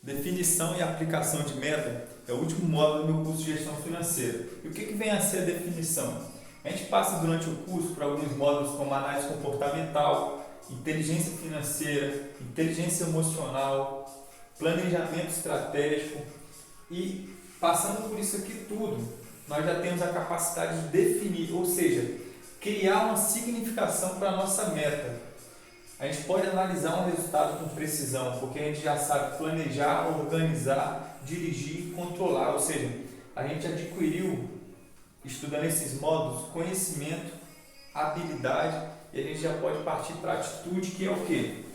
Definição e aplicação de meta é o último módulo do meu curso de gestão financeira. E o que vem a ser a definição? A gente passa durante o curso por alguns módulos como análise comportamental, inteligência financeira, inteligência emocional, planejamento estratégico e passando por isso aqui tudo, nós já temos a capacidade de definir, ou seja, criar uma significação para a nossa meta. A gente pode analisar um resultado com precisão, porque a gente já sabe planejar, organizar, dirigir e controlar. Ou seja, a gente adquiriu, estudando esses módulos, conhecimento, habilidade, e a gente já pode partir para a atitude, que é o quê?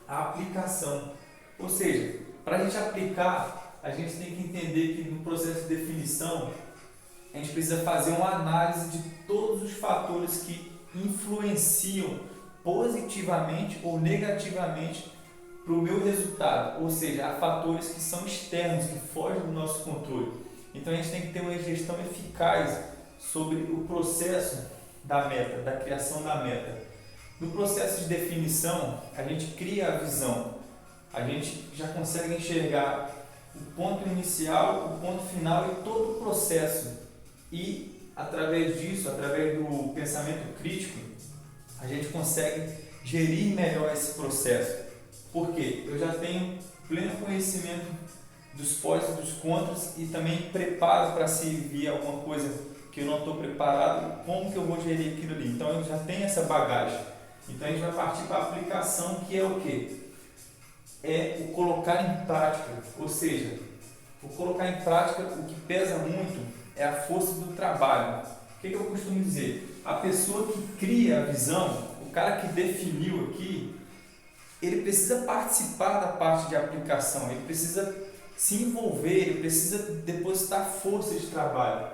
A aplicação. Ou seja, para a gente aplicar, a gente tem que entender que no processo de definição, a gente precisa fazer uma análise de todos os fatores que influenciam positivamente ou negativamente para o meu resultado, ou seja, há fatores que são externos, que fogem do nosso controle. Então a gente tem que ter uma gestão eficaz sobre o processo da meta, da criação da meta. No processo de definição, a gente cria a visão, a gente já consegue enxergar o ponto inicial, o ponto final e todo o processo. E através disso, através do pensamento crítico, a gente consegue gerir melhor esse processo. Porque eu já tenho pleno conhecimento dos pós e dos contras e também preparo para se vir alguma coisa que eu não estou preparado, como que eu vou gerir aquilo ali. Então eu já tenho essa bagagem. Então a gente vai partir para a aplicação, que é o quê? É o colocar em prática. Ou seja, o colocar em prática, o que pesa muito é a força do trabalho. O que eu costumo dizer? A pessoa que cria a visão, o cara que definiu aqui, ele precisa participar da parte de aplicação, ele precisa se envolver, ele precisa depositar força de trabalho.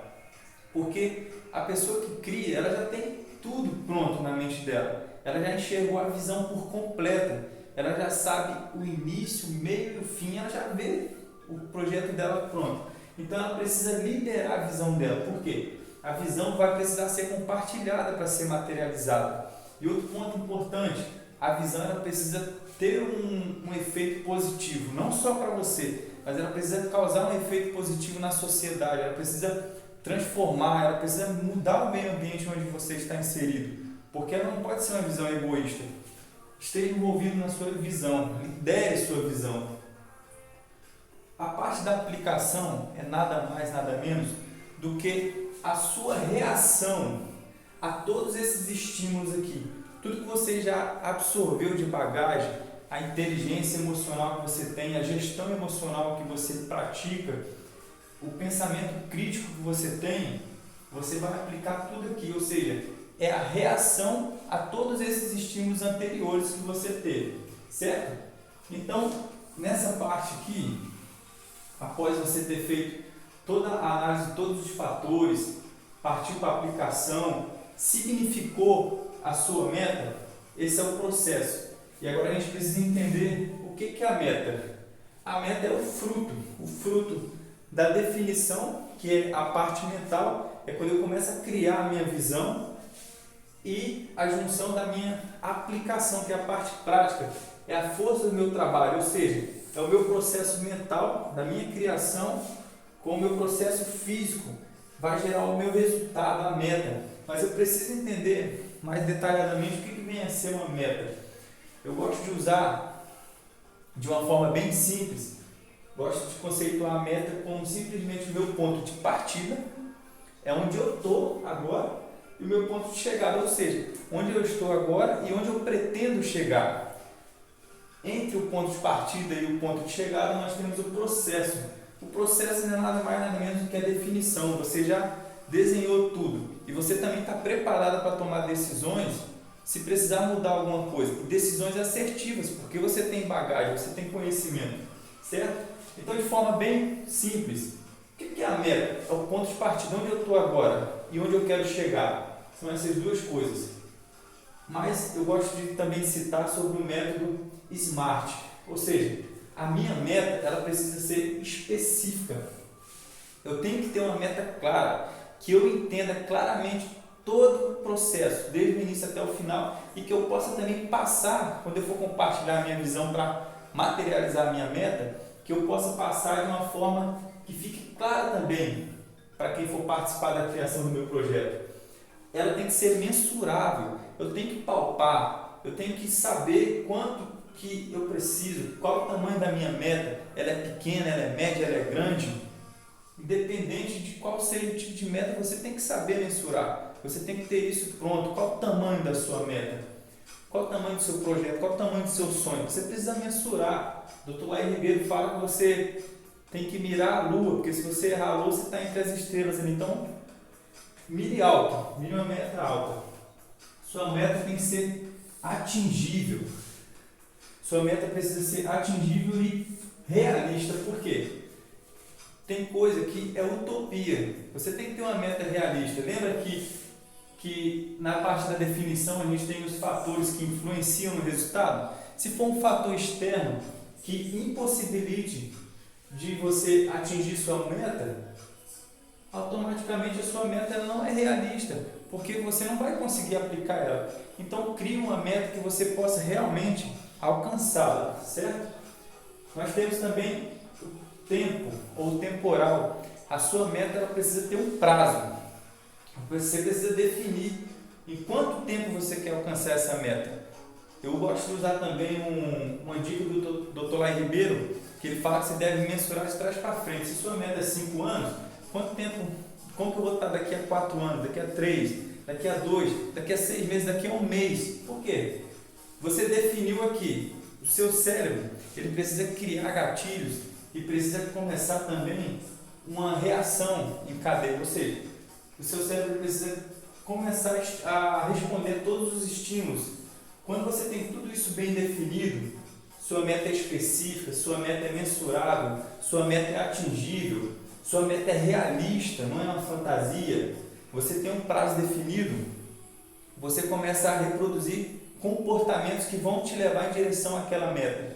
Porque a pessoa que cria, ela já tem tudo pronto na mente dela, ela já enxergou a visão por completa, ela já sabe o início, o meio e o fim, ela já vê o projeto dela pronto. Então ela precisa liderar a visão dela. Por quê? A visão vai precisar ser compartilhada para ser materializada. E outro ponto importante, a visão ela precisa ter um efeito positivo, não só para você, mas ela precisa causar um efeito positivo na sociedade, ela precisa transformar, ela precisa mudar o meio ambiente onde você está inserido, porque ela não pode ser uma visão egoísta. Esteja envolvido na sua visão, lidere sua visão. A parte da aplicação é nada mais, nada menos do que a sua reação a todos esses estímulos aqui. Tudo que você já absorveu de bagagem, a inteligência emocional que você tem, a gestão emocional que você pratica, o pensamento crítico que você tem, você vai aplicar tudo aqui. Ou seja, é a reação a todos esses estímulos anteriores que você teve, certo? Então, nessa parte aqui, após você ter feito toda a análise de todos os fatores, partiu para a aplicação, significou a sua meta, esse é o processo. E agora a gente precisa entender o que é a meta. A meta é o fruto da definição, que é a parte mental, é quando eu começo a criar a minha visão, e a junção da minha aplicação, que é a parte prática, é a força do meu trabalho, ou seja, é o meu processo mental, da minha criação, com o meu processo físico, vai gerar o meu resultado, a meta. Mas eu preciso entender mais detalhadamente o que vem a ser uma meta. Eu gosto de usar de uma forma bem simples, gosto de conceituar a meta como simplesmente o meu ponto de partida, é onde eu estou agora, e o meu ponto de chegada, ou seja, onde eu estou agora e onde eu pretendo chegar. Entre o ponto de partida e o ponto de chegada, nós temos o processo. O processo não é nada mais nada menos do que a definição. Você já desenhou tudo e você também está preparado para tomar decisões se precisar mudar alguma coisa. Decisões assertivas, porque você tem bagagem, você tem conhecimento, certo? Então, de forma bem simples, o que é a meta? É o ponto de partida, onde eu estou agora e onde eu quero chegar. São essas duas coisas. Mas eu gosto de também citar sobre o método SMART, ou seja, a minha meta ela precisa ser específica. Eu tenho que ter uma meta clara, que eu entenda claramente todo o processo, desde o início até o final, e que eu possa também passar, quando eu for compartilhar a minha visão para materializar a minha meta, que eu possa passar de uma forma que fique clara também para quem for participar da criação do meu projeto. Ela tem que ser mensurável, eu tenho que palpar, eu tenho que saber quanto que eu preciso, qual o tamanho da minha meta, ela é pequena, ela é média, ela é grande. Independente de qual seja o tipo de meta, você tem que saber mensurar, você tem que ter isso pronto, qual o tamanho da sua meta, qual o tamanho do seu projeto, qual o tamanho do seu sonho, você precisa mensurar. Dr. Laí Ribeiro fala que você tem que mirar a lua, porque se você errar a lua, você está entre as estrelas. Então, mire alto, mire uma meta alta. Sua meta tem que ser atingível. Sua meta precisa ser atingível e realista. Por quê? Tem coisa que é utopia. Você tem que ter uma meta realista. Lembra que na parte da definição a gente tem os fatores que influenciam no resultado? Se for um fator externo que impossibilite de você atingir sua meta, automaticamente a sua meta ela não é realista, porque você não vai conseguir aplicar ela. Então crie uma meta que você possa realmente alcançá-la, certo? Nós temos também o tempo ou temporal. A sua meta ela precisa ter um prazo. Você precisa definir em quanto tempo você quer alcançar essa meta. Eu gosto de usar também uma dica do Dr. Laí Ribeiro, que ele fala que você deve mensurar de trás para frente. Se sua meta é 5 anos, quanto tempo, como que eu vou estar daqui a 4 anos, daqui a 3, daqui a 2, daqui a 6 meses, daqui a um mês? Por quê? Você definiu aqui, o seu cérebro, ele precisa criar gatilhos e precisa começar também uma reação em cadeia, ou seja, o seu cérebro precisa começar a responder todos os estímulos. Quando você tem tudo isso bem definido, sua meta é específica, sua meta é mensurável, sua meta é atingível, sua meta é realista, não é uma fantasia, você tem um prazo definido, você começa a reproduzir comportamentos que vão te levar em direção àquela meta.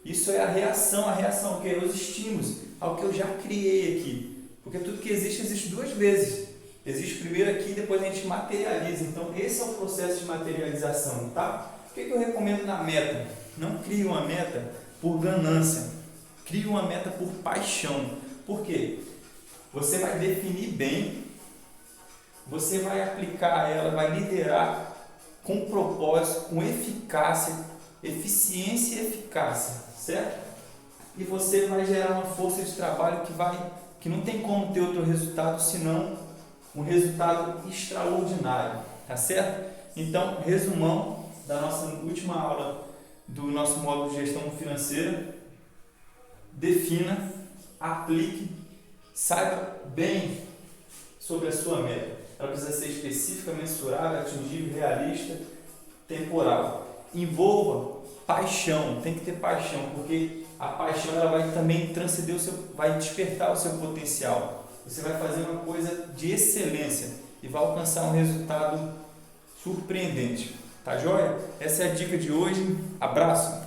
Isso é a reação que é os estímulos ao que eu já criei aqui. Porque tudo que existe duas vezes. Existe primeiro aqui e depois a gente materializa. Então esse é o processo de materialização, tá? O que eu recomendo na meta? Não crie uma meta por ganância. Crie uma meta por paixão. Por quê? Você vai definir bem, você vai aplicar ela, vai liderar com propósito, com eficácia, eficiência e eficácia, certo? E você vai gerar uma força de trabalho que não tem como ter outro resultado senão um resultado extraordinário, tá certo? Então, resumão da nossa última aula do nosso módulo de gestão financeira: defina, aplique, saiba bem sobre a sua meta. Ela precisa ser específica, mensurável, atingível, realista, temporal. Envolva paixão, tem que ter paixão, porque a paixão ela vai também transcender vai despertar o seu potencial. Você vai fazer uma coisa de excelência e vai alcançar um resultado surpreendente. Tá joia? Essa é a dica de hoje. Abraço!